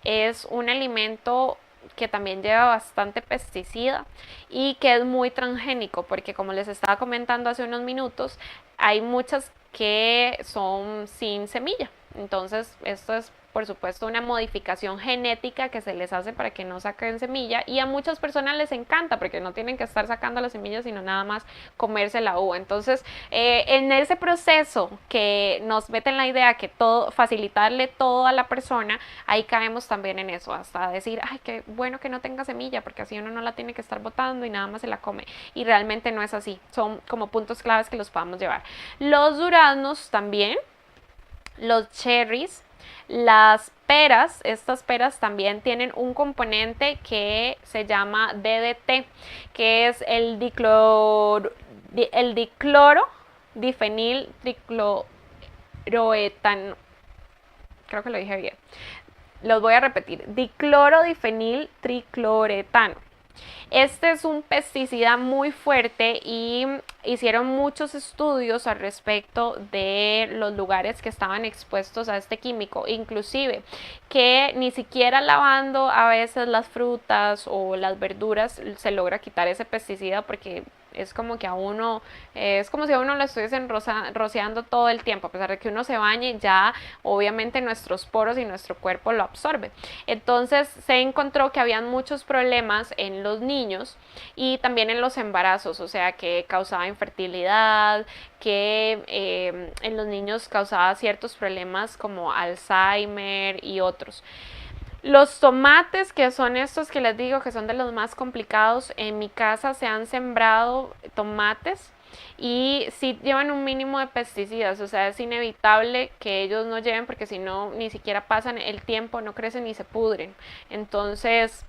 es un alimento que también lleva bastante pesticida y que es muy transgénico, porque como les estaba comentando hace unos minutos, hay muchas que son sin semilla. Entonces, esto es por supuesto una modificación genética que se les hace para que no saquen semilla, y a muchas personas les encanta porque no tienen que estar sacando las semillas, sino nada más comerse la uva. Entonces, en ese proceso que nos meten la idea que todo, facilitarle todo a la persona, ahí caemos también en eso, hasta decir, ay, qué bueno que no tenga semilla, porque así uno no la tiene que estar botando y nada más se la come. Y realmente no es así, son como puntos claves que los podamos llevar. Los duraznos también, los cherries, las peras, estas peras también tienen un componente que se llama DDT, que es el dicloro difenil tricloroetano. Creo que lo dije bien. Los voy a repetir. Dicloro difenil tricloretano. Este es un pesticida muy fuerte y hicieron muchos estudios al respecto de los lugares que estaban expuestos a este químico, inclusive que ni siquiera lavando a veces las frutas o las verduras se logra quitar ese pesticida, porque es como que a uno, es como si a uno lo estuviesen rociando todo el tiempo, a pesar de que uno se bañe, ya obviamente nuestros poros y nuestro cuerpo lo absorbe. Entonces se encontró que habían muchos problemas en los niños y también en los embarazos, o sea que causaba infertilidad, que en los niños causaba ciertos problemas como Alzheimer y otros. Los tomates, que son estos que les digo que son de los más complicados, en mi casa se han sembrado tomates y sí llevan un mínimo de pesticidas, o sea, es inevitable que ellos no lleven, porque si no, ni siquiera pasan el tiempo, no crecen ni se pudren. Entonces,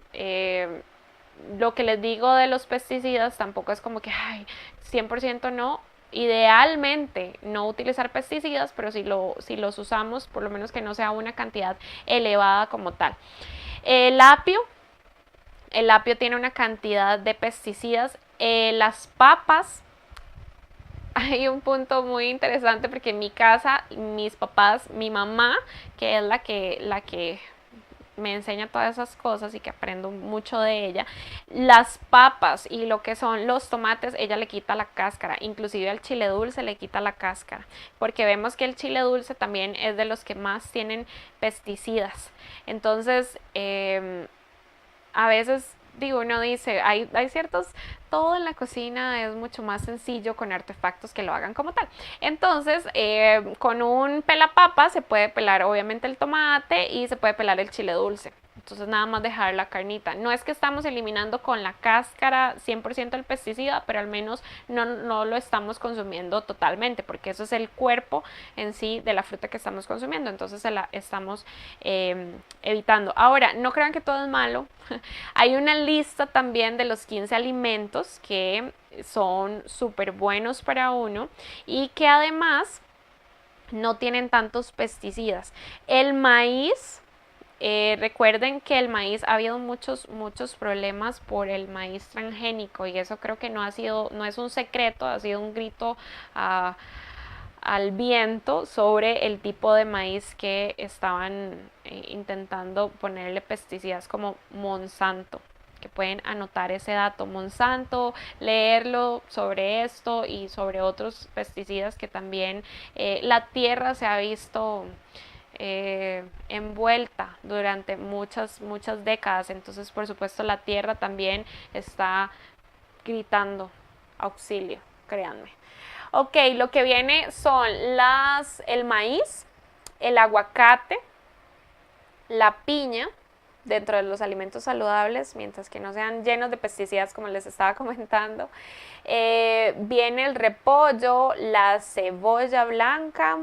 lo que les digo de los pesticidas tampoco es como que, ay, 100% no. Idealmente no utilizar pesticidas, pero si los usamos, por lo menos que no sea una cantidad elevada como tal. El apio, el apio tiene una cantidad de pesticidas. Las papas, hay un punto muy interesante porque en mi casa, mis papás, mi mamá, que es la que me enseña todas esas cosas y que aprendo mucho de ella, las papas y lo que son los tomates, ella le quita la cáscara, inclusive al chile dulce le quita la cáscara, porque vemos que el chile dulce también es de los que más tienen pesticidas. Entonces, a veces digo, uno dice, hay ciertos, todo en la cocina es mucho más sencillo con artefactos que lo hagan como tal. Entonces, con un pelapapa se puede pelar obviamente el tomate y se puede pelar el chile dulce. Entonces nada más dejar la carnita. No es que estamos eliminando con la cáscara 100% el pesticida, pero al menos no lo estamos consumiendo totalmente, porque eso es el cuerpo en sí de la fruta que estamos consumiendo. Entonces se la estamos evitando. Ahora, no crean que todo es malo. Hay una lista también de los 15 alimentos que son súper buenos para uno y que además no tienen tantos pesticidas. El maíz, recuerden que el maíz, ha habido muchos problemas por el maíz transgénico, y eso creo que no es un secreto, ha sido un grito al viento sobre el tipo de maíz que estaban intentando ponerle pesticidas, como Monsanto, que pueden anotar ese dato, Monsanto, leerlo sobre esto y sobre otros pesticidas que también la tierra se ha visto envuelta durante muchas décadas. Entonces, por supuesto, la tierra también está gritando auxilio, créanme. Ok, lo que viene son el maíz, el aguacate, la piña, dentro de los alimentos saludables, mientras que no sean llenos de pesticidas, como les estaba comentando. Viene el repollo, la cebolla blanca,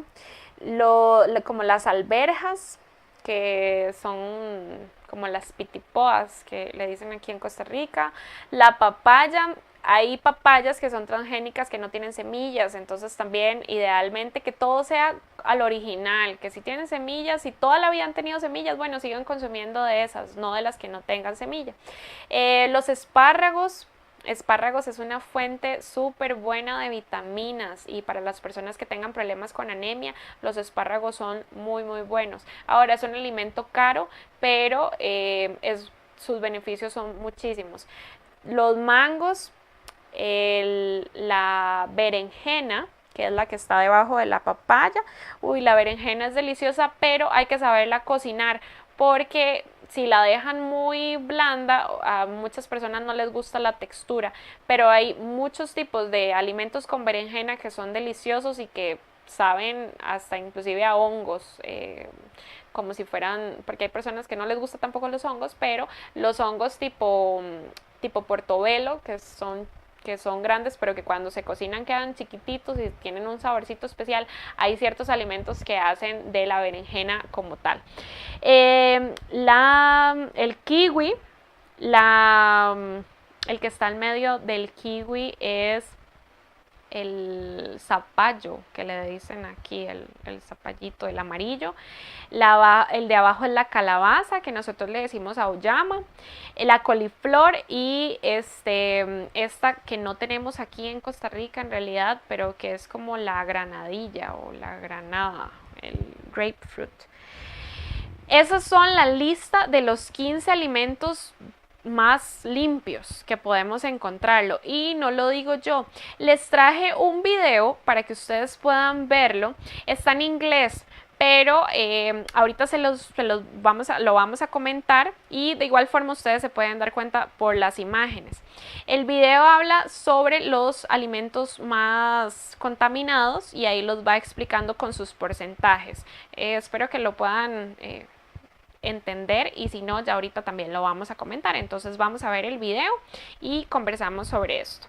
como las alberjas, que son como las pitipoas que le dicen aquí en Costa Rica, la papaya. Hay papayas que son transgénicas, que no tienen semillas, entonces también idealmente que todo sea al original, que si tienen semillas, si toda la vida han tenido semillas, bueno, sigan consumiendo de esas, no de las que no tengan semilla. Los espárragos es una fuente súper buena de vitaminas, y para las personas que tengan problemas con anemia, los espárragos son muy buenos. Ahora, es un alimento caro, pero sus beneficios son muchísimos. Los mangos, la berenjena, que es la que está debajo de la papaya. Uy, la berenjena es deliciosa, pero hay que saberla cocinar, porque si la dejan muy blanda, a muchas personas no les gusta la textura, pero hay muchos tipos de alimentos con berenjena que son deliciosos y que saben hasta inclusive a hongos, como si fueran, porque hay personas que no les gusta tampoco los hongos, pero los hongos tipo portobelo, que son grandes, pero que cuando se cocinan quedan chiquititos y tienen un saborcito especial. Hay ciertos alimentos que hacen de la berenjena como tal. El kiwi, el que está al medio del kiwi es el zapallo, que le dicen aquí, el zapallito, el amarillo. El de abajo es la calabaza, que nosotros le decimos auyama. La coliflor y esta que no tenemos aquí en Costa Rica en realidad, pero que es como la granadilla o la granada, el grapefruit. Esas son la lista de los 15 alimentos más limpios que podemos encontrarlo, y no lo digo yo, les traje un video para que ustedes puedan verlo. Está en inglés, pero ahorita lo vamos a comentar, y de igual forma ustedes se pueden dar cuenta por las imágenes. El video habla sobre los alimentos más contaminados y ahí los va explicando con sus porcentajes. Espero que lo puedan entender, y si no, ya ahorita también lo vamos a comentar. Entonces vamos a ver el video y conversamos sobre esto.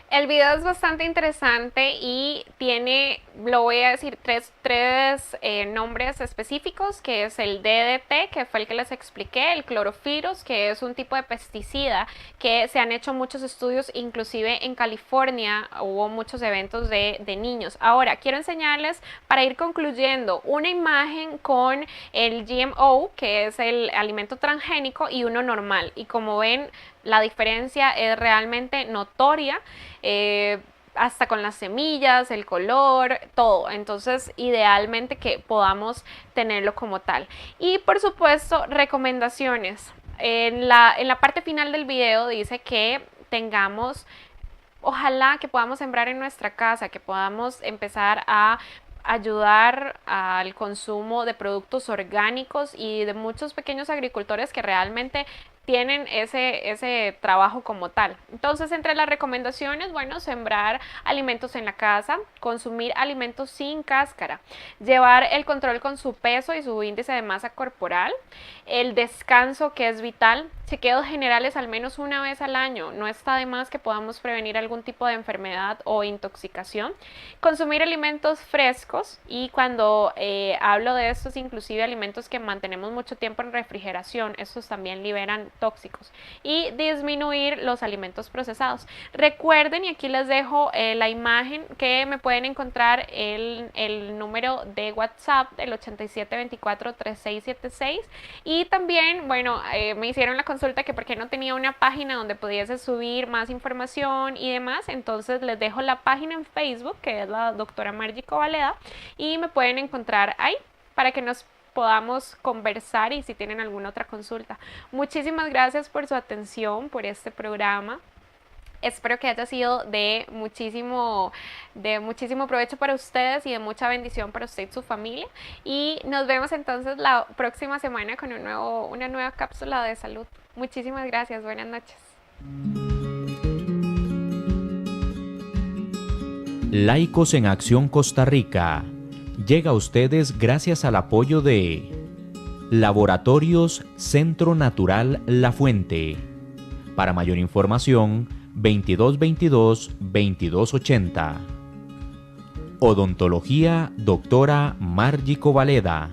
El video es bastante interesante y tiene, lo voy a decir, tres nombres específicos, que es el DDT, que fue el que les expliqué, el clorofirus, que es un tipo de pesticida que se han hecho muchos estudios, inclusive en California hubo muchos eventos de niños. Ahora, quiero enseñarles, para ir concluyendo, una imagen con el GMO, que es el alimento transgénico, y uno normal. Y como ven, la diferencia es realmente notoria, hasta con las semillas, el color, todo. Entonces, idealmente que podamos tenerlo como tal. Y por supuesto, recomendaciones. En la parte final del video dice que tengamos, ojalá que podamos sembrar en nuestra casa, que podamos empezar a ayudar al consumo de productos orgánicos y de muchos pequeños agricultores que realmente tienen ese trabajo como tal. Entonces, entre las recomendaciones, bueno, sembrar alimentos en la casa, consumir alimentos sin cáscara, llevar el control con su peso y su índice de masa corporal, el descanso, que es vital, chequeos generales al menos una vez al año, no está de más que podamos prevenir algún tipo de enfermedad o intoxicación, consumir alimentos frescos, y cuando hablo de estos, inclusive alimentos que mantenemos mucho tiempo en refrigeración, estos también liberan tóxicos, y disminuir los alimentos procesados. Recuerden, y aquí les dejo la imagen, que me pueden encontrar el número de WhatsApp del 8724-3676, y también, bueno, me hicieron la consulta que por qué no tenía una página donde pudiese subir más información y demás. Entonces les dejo la página en Facebook, que es la doctora Margie Covaleda, y me pueden encontrar ahí para que nos podamos conversar y si tienen alguna otra consulta. Muchísimas gracias por su atención, por este programa. Espero que haya sido de muchísimo provecho para ustedes y de mucha bendición para usted y su familia. Y nos vemos entonces la próxima semana con una nueva cápsula de salud. Muchísimas gracias. Buenas noches. Laicos en Acción Costa Rica llega a ustedes gracias al apoyo de Laboratorios Centro Natural La Fuente. Para mayor información, 2222-2280. Odontología Doctora Margie Covaleda.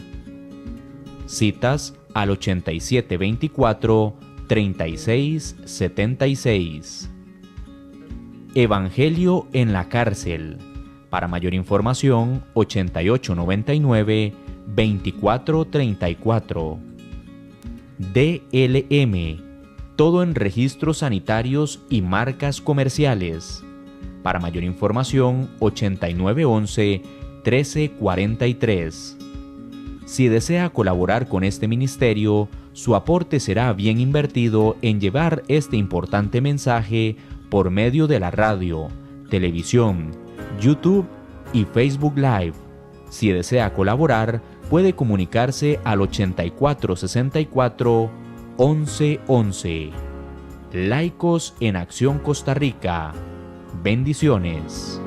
Citas al 8724-3676. Evangelio en la Cárcel. Para mayor información, 8899-2434. DLM. Todo en registros sanitarios y marcas comerciales. Para mayor información, 8911-1343. Si desea colaborar con este ministerio, su aporte será bien invertido en llevar este importante mensaje por medio de la radio, televisión, YouTube y Facebook Live. Si desea colaborar, puede comunicarse al 8464-1111. Laicos en Acción Costa Rica. Bendiciones.